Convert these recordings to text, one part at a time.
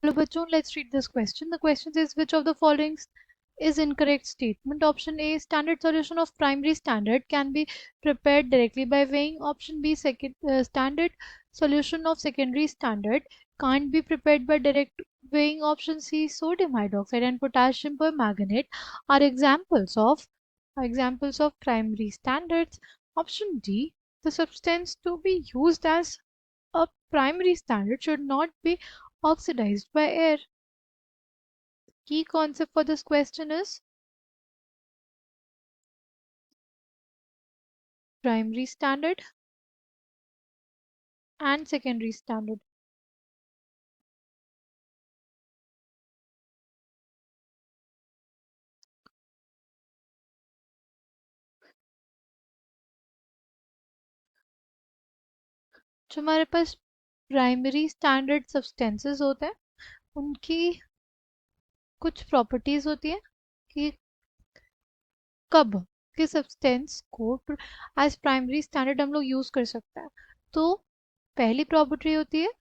Hello bachon, let's read this question. The question says which of the following is incorrect statement? Option A, standard solution of primary standard can be prepared directly by weighing. Option B, standard solution of secondary standard can't be prepared by direct weighing. Option C, sodium hydroxide and potassium permanganate are examples of primary standards. Option D, the substance to be used as a primary standard should not be oxidized by air. Key concept for this question is primary standard and secondary standard. जो हमारे पास primary standard substances होते हैं उनकी कुछ properties होती है कि कब किस सब्सटेंस को एज प्राइमरी स्टैंडर्ड हम लोग यूज कर सकते हैं. तो पहली प्रॉपर्टी होती है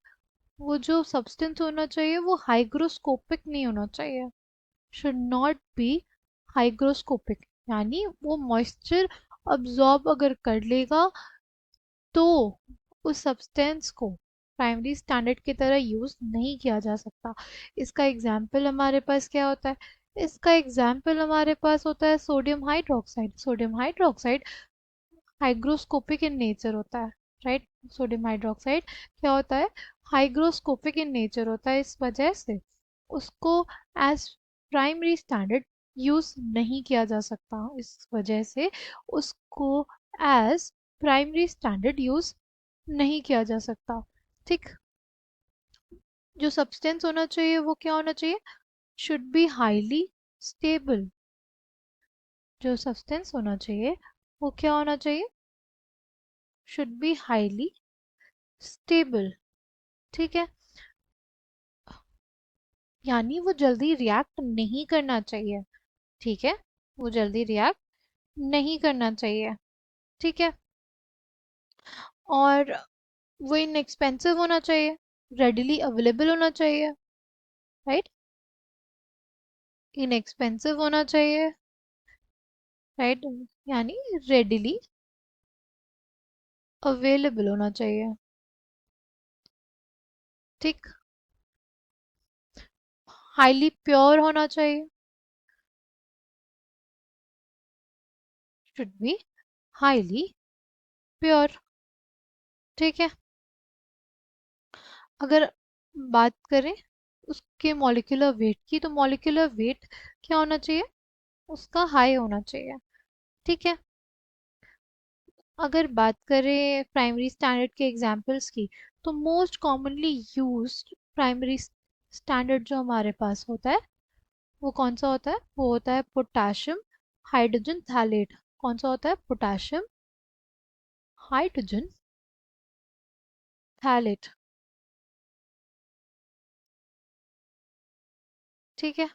वो जो सब्सटेंस होना चाहिए वो हाइग्रोस्कोपिक नहीं होना चाहिए. शुड नॉट बी हाइग्रोस्कोपिक, यानी वो मॉइस्चर अब्जॉर्ब अगर कर लेगा तो उस सब्सटेंस को प्राइमरी स्टैंडर्ड की तरह यूज नहीं किया जा सकता. इसका एग्जाम्पल हमारे पास क्या होता है? इसका एग्जाम्पल हमारे पास होता है sodium hydroxide. Sodium hydroxide hygroscopic in nature होता है, राइट. सोडियम हाइड्रोक्साइड क्या होता है? हाइग्रोस्कोपिक इन नेचर होता है. इस वजह से उसको एज प्राइमरी स्टैंडर्ड यूज नहीं किया जा सकता. इस वजह से उसको एज प्राइमरी स्टैंडर्ड यूज नहीं किया जा सकता. ठीक. जो सब्सटेंस होना चाहिए वो क्या होना चाहिए? Should be highly stable. जो सब्सटेंस होना चाहिए वो क्या होना चाहिए? Should be highly stable. ठीक है, यानी वो जल्दी रिएक्ट नहीं करना चाहिए. ठीक है, वो जल्दी रिएक्ट नहीं करना चाहिए. ठीक है, और वो इनएक्सपेंसिव होना चाहिए, रेडिली अवेलेबल होना चाहिए, राइट. इनएक्सपेंसिव होना चाहिए, राइट, यानी रेडिली अवेलेबल होना चाहिए. ठीक. हाईली प्योर होना चाहिए, शुड बी हाईली प्योर. ठीक है, अगर बात करें उसके मॉलिक्यूलर वेट की तो मॉलिक्यूलर वेट क्या होना चाहिए? उसका हाई होना चाहिए. ठीक है, अगर बात करें प्राइमरी स्टैंडर्ड के एग्जांपल्स की तो most commonly used primary standard जो हमारे पास होता है वो कौन सा होता है? वो होता है पोटाशियम हाइड्रोजन थैलेट. कौन सा होता है? Potassium hydrogen phthalate. ठीक है,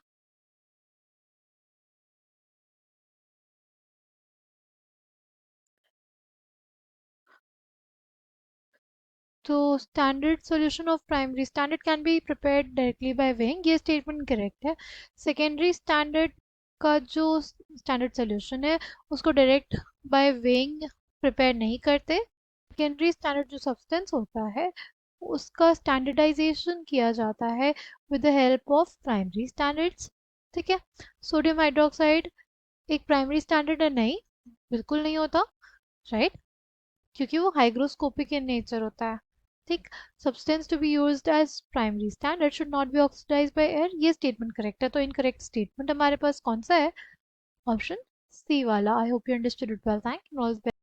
तो standard solution of primary standard can be prepared directly by weighing, ये स्टेटमेंट करेक्ट है. सेकेंडरी स्टैंडर्ड का जो स्टैंडर्ड सॉल्यूशन है उसको डायरेक्ट बाय वेइंग प्रिपेयर नहीं करते. सेकेंडरी स्टैंडर्ड जो सब्सटेंस होता है उसका स्टैंडर्डाइजेशन किया जाता है with the help of primary standards. ठीक है, सोडियम हाइड्रोक्साइड एक प्राइमरी स्टैंडर्ड है? नहीं, बिल्कुल नहीं होता, राइट, क्योंकि वो हाइग्रोस्कोपिक इन नेचर होता है. ठीक. Substance to be used as primary standard should not be oxidized by air, ये स्टेटमेंट करेक्ट है. तो इनकरेक्ट स्टेटमेंट हमारे पास कौन सा है? ऑप्शन सी वाला. I hope you understood it well. Thank you.